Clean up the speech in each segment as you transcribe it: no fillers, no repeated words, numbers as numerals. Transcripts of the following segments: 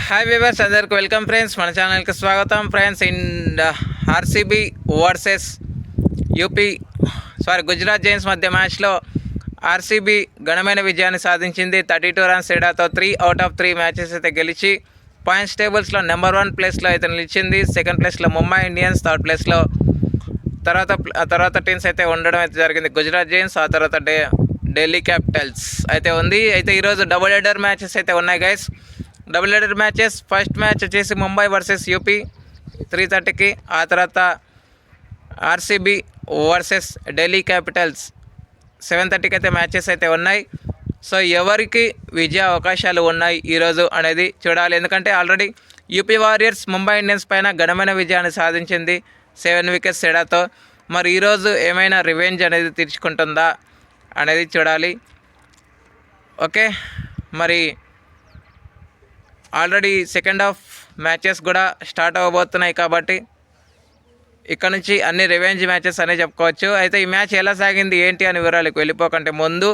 Hi viewers, అందరికి welcome friends. మన ఛానల్కి స్వాగతం friends. RCB versus Gujarat Giants మధ్య మ్యాచ్లో ఆర్సీబీ ఘనమైన విజయాన్ని సాధించింది. 32 రన్స్ తేడాతో 3 అవుట్ ఆఫ్ 3 మ్యాచెస్ అయితే గెలిచి పాయింట్స్ టేబుల్స్లో నెంబర్ 1 ప్లేస్లో అయితే నిలిచింది. సెకండ్ ప్లేస్లో ముంబై ఇండియన్స్, థర్డ్ ప్లేస్లో తర్వాత టీమ్స్ అయితే ఉండడం అయితే జరిగింది. గుజరాత్ జైంట్స్, ఆ తర్వాత ఢిల్లీ క్యాపిటల్స్ అయితే ఉంది. అయితే ఈరోజు డబుల్ హెడర్ మ్యాచెస్ అయితే ఉన్నాయి guys. Double header matches, first match వచ్చేసి ముంబై వర్సెస్ యూపీ 3:30కి, ఆ తర్వాత ఆర్సీబీ వర్సెస్ ఢిల్లీ క్యాపిటల్స్ 7:30కి అయితే మ్యాచెస్ అయితే ఉన్నాయి. సో ఎవరికి విజయ అవకాశాలు ఉన్నాయి ఈరోజు అనేది చూడాలి. ఎందుకంటే already UP warriors Mumbai Indians పైన ఘనమైన విజయాన్ని సాధించింది 7 వికెట్స్ తేడాతో. మరి ఈరోజు ఏమైనా రివెంజ్ అనేది తీర్చుకుంటుందా అనేది చూడాలి. ఓకే, మరి ఆల్రెడీ సెకండ్ హాఫ్ మ్యాచెస్ కూడా స్టార్ట్ అవ్వబోతున్నాయి కాబట్టి ఇక్కడ నుంచి అన్ని రివెంజ్ మ్యాచెస్ అనే చెప్పుకోవచ్చు. అయితే ఈ మ్యాచ్ ఎలా సాగింది ఏంటి అని వివరాలకు వెళ్ళిపోకంటే ముందు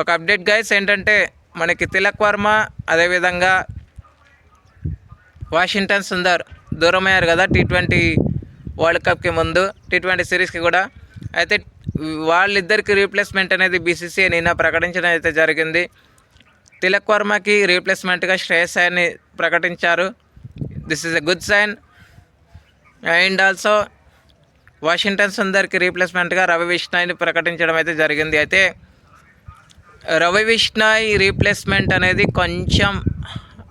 ఒక అప్డేట్ గైస్. ఏంటంటే మనకి తిలక్ వర్మ, అదేవిధంగా వాషింగ్టన్ సుందర్ దూరమయ్యారు కదా T20 వరల్డ్ కప్కి ముందు, T20 సిరీస్కి కూడా. అయితే వాళ్ళిద్దరికి రీప్లేస్మెంట్ అనేది BCCI నిన్న ప్రకటించడం అయితే జరిగింది. తిలక్ వర్మకి రీప్లేస్మెంట్గా శ్రేయస్ అయ్యర్ని ప్రకటించారు. This is a good sign. And also Washington సుందర్కి రీప్లేస్మెంట్గా రవి విష్ణాయ్ని ప్రకటించడం అయితే జరిగింది. అయితే రవి విష్ణాయ్ రీప్లేస్మెంట్ అనేది కొంచెం,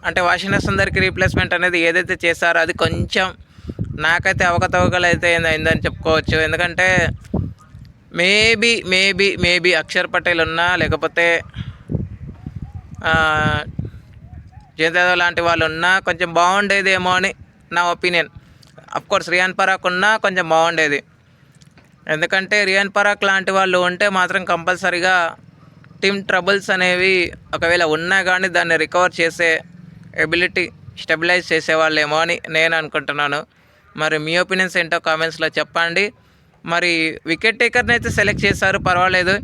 అంటే వాషింగ్టన్ సుందర్కి రీప్లేస్మెంట్ అనేది ఏదైతే చేశారో అది కొంచెం నాకైతే అవకతవకలు అయితే అయిందని చెప్పుకోవచ్చు. ఎందుకంటే మేబీ అక్షర్ పటేల్ ఉన్నా, లేకపోతే జయంత్ యాదవ్ లాంటి వాళ్ళు ఉన్నా కొంచెం బాగుండేదేమో అని నా ఒపీనియన్. అఫ్కోర్స్ రియాన్ పరాగ్ ఉన్నా కొంచెం బాగుండేది. ఎందుకంటే రియాన్ పరాగ్ లాంటి వాళ్ళు ఉంటే మాత్రం కంపల్సరీగా టీమ్ ట్రబుల్స్ అనేవి ఒకవేళ ఉన్నా కానీ దాన్ని రికవర్ చేసే ఎబిలిటీ, స్టెబిలైజ్ చేసేవాళ్ళేమో అని నేను అనుకుంటున్నాను. మరి మీ ఒపీనియన్స్ ఏంటో కామెంట్స్లో చెప్పండి. మరి వికెట్ టేకర్ని అయితే సెలెక్ట్ చేశారు, పర్వాలేదు.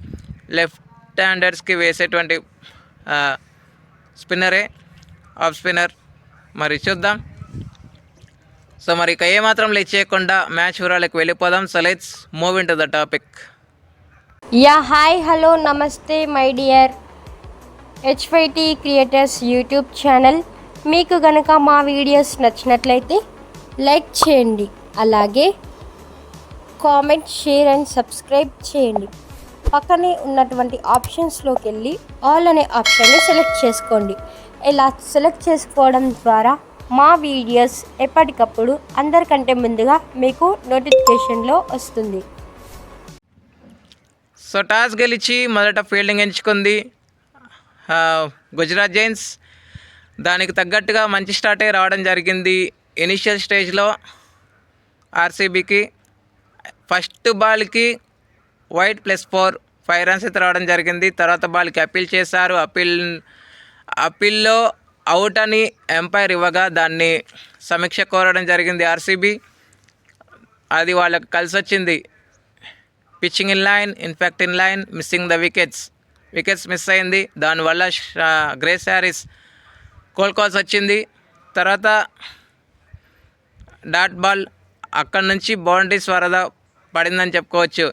లెఫ్ట్ హ్యాండర్స్కి వేసేటువంటి స్పిన్నరే, ఆఫ్ స్పిన్నర్. మరి చూద్దాం. సో మరి ఇక ఏమాత్రం లేట్ చేయకుండా మ్యాచ్ వివరాలకు వెళ్ళిపోదాం. So let's move in to the topic. Hi hello నమస్తే my dear H5T creators YouTube channel. మీకు కనుక మా వీడియోస్ నచ్చినట్లయితే లైక్ చేయండి, అలాగే కామెంట్, షేర్ అండ్ సబ్స్క్రైబ్ చేయండి. పక్కనే ఉన్నటువంటి ఆప్షన్స్లోకి వెళ్ళి ఆల్ అనే ఆప్షన్ని సెలెక్ట్ చేసుకోండి. ఇలా సెలెక్ట్ చేసుకోవడం ద్వారా మా వీడియోస్ ఎప్పటికప్పుడు అందరికంటే ముందుగా మీకు నోటిఫికేషన్లో వస్తుంది. సో టాస్ గెలిచి మొదట ఫీల్డింగ్ ఎంచుకుంది గుజరాత్ జైంట్స్. దానికి తగ్గట్టుగా మంచి స్టార్టే రావడం జరిగింది. ఇనిషియల్ స్టేజ్లో ఆర్సీబీకి ఫస్ట్ బాల్కి వైట్ +4 5 రన్స్ అయితే రావడం జరిగింది. తర్వాత బాల్కి అప్పీల్ చేశారు. అప్పీల్లో అవుట్ అని ఎంపైర్ ఇవ్వగా దాన్ని సమీక్ష కోరడం జరిగింది ఆర్సీబీ. అది వాళ్ళకి కలిసి వచ్చింది. Pitching in line, in fact in line, missing the wickets miss అయింది. దానివల్ల గ్రేస్ హ్యారిస్ కోలుకోవాల్సి వచ్చింది. తర్వాత డాట్ బాల్, అక్కడి నుంచి బౌండరీస్ వరద పడిందని చెప్పుకోవచ్చు.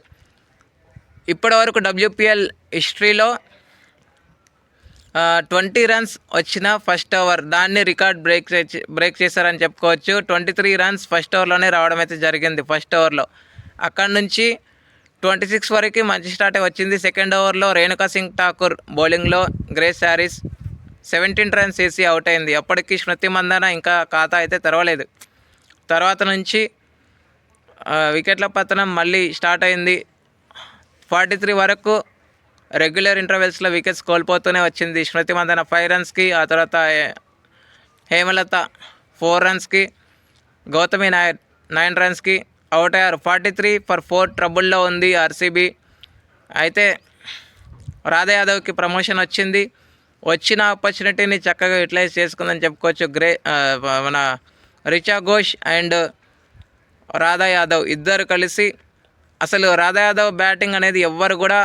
ఇప్పటివరకు WPL హిస్టరీలో 20 రన్స్ వచ్చిన ఫస్ట్ ఓవర్, దాన్ని రికార్డ్ బ్రేక్ చేశారని చెప్పుకోవచ్చు. 23 రన్స్ ఫస్ట్ ఓవర్లోనే రావడం అయితే జరిగింది ఫస్ట్ ఓవర్లో. అక్కడి నుంచి 26 వరకు మంచి స్టార్టే వచ్చింది. సెకండ్ ఓవర్లో రేణుకా సింగ్ ఠాకూర్ బౌలింగ్లో గ్రేస్ హ్యారిస్ 17 రన్స్ వేసి అవుట్ అయింది. అప్పటికి స్మృతి మందన ఇంకా ఖాతా అయితే తెరవలేదు. తర్వాత నుంచి వికెట్ల పతనం మళ్ళీ స్టార్ట్ అయింది. 43 వరకు రెగ్యులర్ ఇంటర్వెల్స్లో వికెట్స్ కోల్పోతూనే వచ్చింది. స్మృతి మందన 5 రన్స్కి, ఆ తర్వాత హేమలత 4 రన్స్కి, గౌతమి నాయర్ 9 రన్స్కి అవుట్ అయ్యారు. 43 for 4 ట్రబుల్లో ఉంది ఆర్సీబీ. అయితే రాధా యాదవ్కి ప్రమోషన్ వచ్చింది. వచ్చిన ఆపర్చునిటీని చక్కగా యూటిలైజ్ చేసుకుందని చెప్పుకోవచ్చు. మన రిచా ఘోష్ అండ్ రాధా యాదవ్ ఇద్దరు కలిసి, అసలు రాధా యాదవ్ బ్యాటింగ్ అనేది ఎవ్వరు కూడా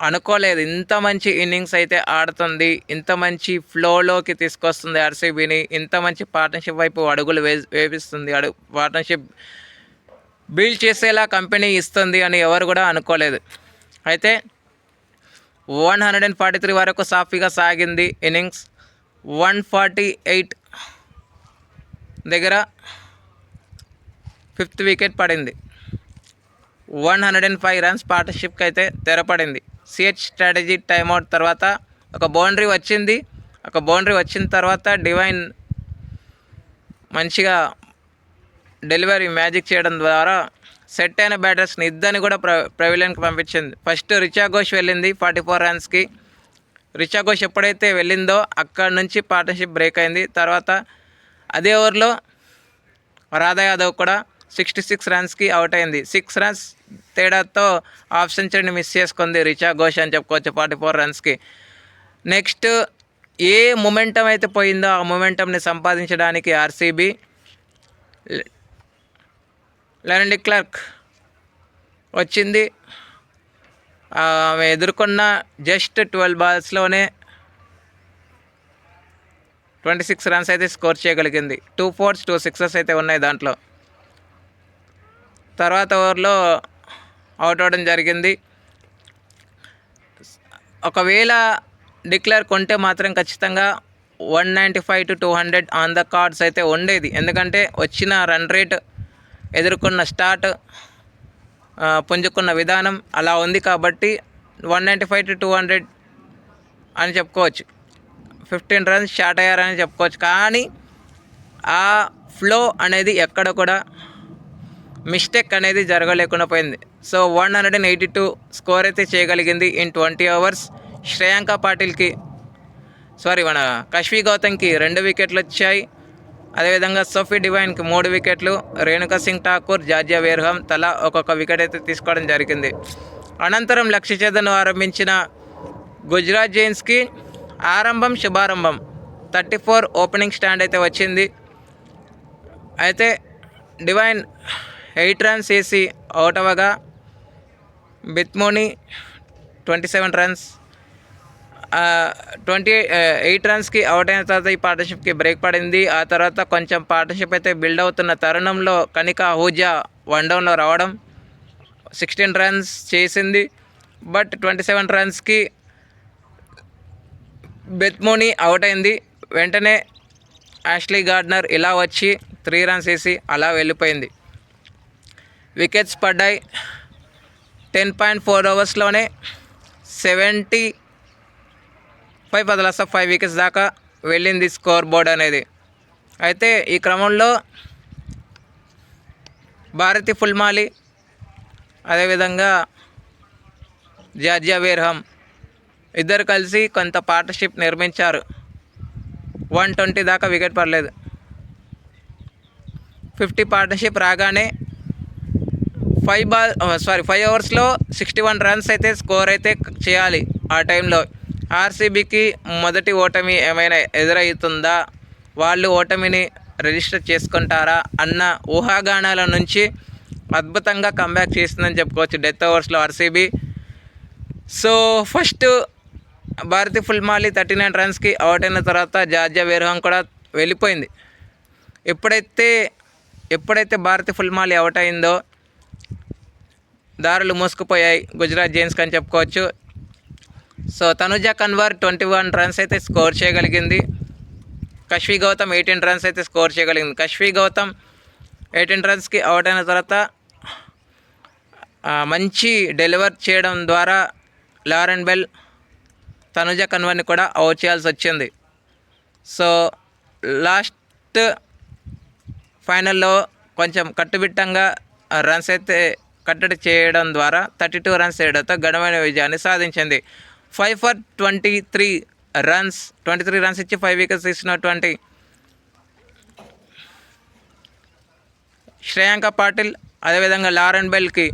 అనుకోలేదు ఇంత మంచి ఇన్నింగ్స్ అయితే ఆడుతుంది, ఇంత మంచి ఫ్లోలోకి తీసుకొస్తుంది ఆర్సీబీని, ఇంత మంచి పార్ట్నర్షిప్ వైపు అడుగులు వేపిస్తుంది, పార్ట్నర్షిప్ బిల్డ్ చేసేలా కంపెనీ ఇస్తుంది అని ఎవరు కూడా అనుకోలేదు. అయితే 143 వరకు సాఫీగా సాగింది ఇన్నింగ్స్. 148 దగ్గర 5th వికెట్ పడింది. 105 రన్స్ పార్ట్నర్షిప్కి అయితే తెరపడింది. సిహెచ్ స్ట్రాటజీ టైమ్అవుట్ తర్వాత ఒక బౌండరీ వచ్చింది. వచ్చిన తర్వాత డివైన్ మంచిగా డెలివరీ మ్యాజిక్ చేయడం ద్వారా సెట్ అయిన బ్యాటర్స్ని ఇద్దరిని కూడా పెవిలియన్కి పంపించింది. ఫస్ట్ రిచా ఘోష్ వెళ్ళింది 44 రన్స్కి. రిచా ఘోష్ ఎప్పుడైతే వెళ్ళిందో అక్కడ నుంచి పార్ట్నర్షిప్ బ్రేక్ అయింది. తర్వాత అదే ఓవర్లో రాధా యాదవ్ కూడా 66 రన్స్కి అవుట్ అయింది. 6 రన్స్ తేడాతో హాఫ్ సెంచరీని మిస్ చేసుకుంది రిచా ఘోష్ అని చెప్పుకోవచ్చు 44 రన్స్కి. నెక్స్ట్ ఏ మొమెంటం అయితే పోయిందో ఆ మొమెంటంని సంపాదించడానికి ఆర్సీబీ లెరెన్ డిక్లర్క్ వచ్చింది. ఆమె ఎదుర్కొన్న జస్ట్ 12 బాల్స్లోనే 26 రన్స్ అయితే స్కోర్ చేయగలిగింది. 2 4s 2 6s అయితే ఉన్నాయి దాంట్లో. తర్వాత ఓవర్లో అవుట్ అవడం జరిగింది. ఒకవేళ డిక్లేర్ కొంటే మాత్రం ఖచ్చితంగా 195 to 200 ఆన్ ద కార్డ్స్ అయితే ఉండేది. ఎందుకంటే వచ్చిన రన్ రేట్, ఎదుర్కొన్న స్టార్ట్, పుంజుకున్న విధానం అలా ఉంది కాబట్టి 195 to 200 అని చెప్పుకోవచ్చు. 15 రన్స్ షార్ట్ అయ్యారని చెప్పుకోవచ్చు. కానీ ఆ ఫ్లో అనేది ఎక్కడ కూడా మిస్టేక్ అనేది జరగలేకుండా పోయింది. సో 182 స్కోర్ అయితే చేయగలిగింది ఇన్ 20 ఓవర్స్. శ్రేయాంక పాటిల్కి మన కశ్వి గౌతమ్కి 2 వికెట్లు వచ్చాయి. అదేవిధంగా సోఫీ డివైన్కి 3 వికెట్లు, రేణుకా సింగ్ ఠాకూర్, జార్జియా వేర్హమ్ తలా ఒక్కొక్క వికెట్ అయితే తీసుకోవడం జరిగింది. అనంతరం లక్ష్య ఛేదను ఆరంభించిన గుజరాత్ జైంట్స్కి శుభారంభం 34 ఓపెనింగ్ స్టాండ్ అయితే వచ్చింది. అయితే డివైన్ 8 రన్స్ వేసి అవుట్ అవ్వగా బిత్మోని 27 రన్స్ 28 రన్స్కి అవుట్ అయిన తర్వాత ఈ పార్ట్నర్షిప్కి బ్రేక్ పడింది. ఆ తర్వాత కొంచెం పార్ట్నర్షిప్ అయితే బిల్డ్ అవుతున్న తరుణంలో కనికా ఆహూజా 1 డౌన్లో రావడం 16 రన్స్ చేసింది. బట్ 27 రన్స్కి బిత్మోని అవుట్ అయింది. వెంటనే యాష్లీ గార్డ్నర్ ఇలా వచ్చి 3 రన్స్ వేసి అలా వెళ్ళిపోయింది. వికెట్స్ పడ్డాయి. 10.4 ఓవర్స్లోనే 5 వికెట్స్ దాకా వెళ్ళింది స్కోర్ బోర్డ్ అనేది. అయితే ఈ క్రమంలో భారతి ఫుల్మాలి, అదేవిధంగా జార్జియా వేర్హమ్ ఇద్దరు కలిసి కొంత పార్ట్నర్షిప్ నిర్మించారు. 120 దాకా వికెట్ పడలేదు. 50 పార్ట్నర్షిప్ రాగానే 5 ఓవర్స్లో 61 రన్స్ అయితే స్కోర్ అయితే చేయాలి. ఆ టైంలో ఆర్సీబీకి మొదటి ఓటమి ఏమైనా ఎదురవుతుందా, వాళ్ళు ఓటమిని రిజిస్టర్ చేసుకుంటారా అన్న ఊహాగానాల నుంచి అద్భుతంగా కంబ్యాక్ చేస్తుందని చెప్పుకోవచ్చు డెత్ ఓవర్స్లో RCB. So first Bharati Phulmali 39 రన్స్కి అవుట్ అయిన తర్వాత జార్జియా వేర్హమ్ కూడా వెళ్ళిపోయింది. ఎప్పుడైతే భారతి ఫుల్మాలి అవుట్ అయిందో దారులు మూసుకుపోయాయి గుజరాత్ జైంట్స్కి అని చెప్పుకోవచ్చు. సో తనుజా కన్వర్ 21 రన్స్ అయితే స్కోర్ చేయగలిగింది. కశ్వి గౌతమ్ 18 రన్స్ అయితే స్కోర్ చేయగలిగింది. కశ్వి గౌతమ్ 18 రన్స్కి అవుట్ అయిన తర్వాత మంచి డెలివర్ చేయడం ద్వారా లారెన్ బెల్ తనుజా కన్వర్ని కూడా అవుట్ చేయాల్సి వచ్చింది. సో లాస్ట్ ఫైనల్లో కొంచెం కట్టుబిట్టంగా రన్స్ అయితే కట్టడి చేయడం ద్వారా 32 రన్స్ తేడాతో ఘనమైన విజయాన్ని సాధించింది. 5 for 23 రన్స్ 23 రన్స్ ఇచ్చి 5 వికెట్స్ తీసినటువంటి శ్రేయాంక పాటిల్, అదేవిధంగా లారెన్ బెల్కి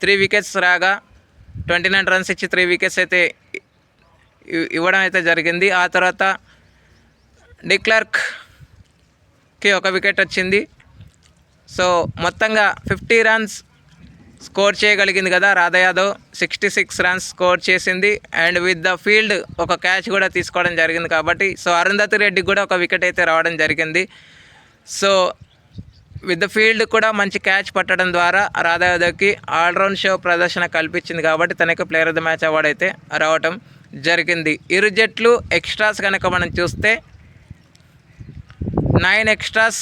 3 వికెట్స్ రాగా 29 రన్స్ ఇచ్చి 3 వికెట్స్ అయితే ఇవ్వడం అయితే జరిగింది. ఆ తర్వాత డిక్లర్క్కి 1 వికెట్ వచ్చింది. సో మొత్తంగా 50 రన్స్ స్కోర్ చేయగలిగింది కదా. రాధా యాదవ్ 66 రన్స్ స్కోర్ చేసింది అండ్ విత్ ద ఫీల్డ్ ఒక క్యాచ్ కూడా తీసుకోవడం జరిగింది కాబట్టి సో అరుంధతి రెడ్డికి కూడా ఒక వికెట్ అయితే రావడం జరిగింది. సో విత్ ద ఫీల్డ్ కూడా మంచి క్యాచ్ పట్టడం ద్వారా రాధా యాదవ్కి ఆల్రౌండ్ షో ప్రదర్శన కల్పించింది కాబట్టి తనకి player of the match award అయితే రావటం జరిగింది. ఇరు జట్లు ఎక్స్ట్రాస్ కనుక మనం చూస్తే 9 extras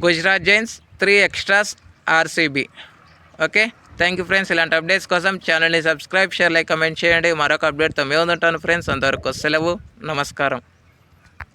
Gujarat Giants, 3 extras RCB. Okay, thank you friends. ఇలాంటి అప్డేట్స్ కోసం ఛానల్ని సబ్స్క్రైబ్, షేర్, లైక్, కమెంట్ చేయండి. మరొక అప్డేట్తో మేము ఉంటాను ఫ్రెండ్స్. అంతవరకు సెలవు, నమస్కారం.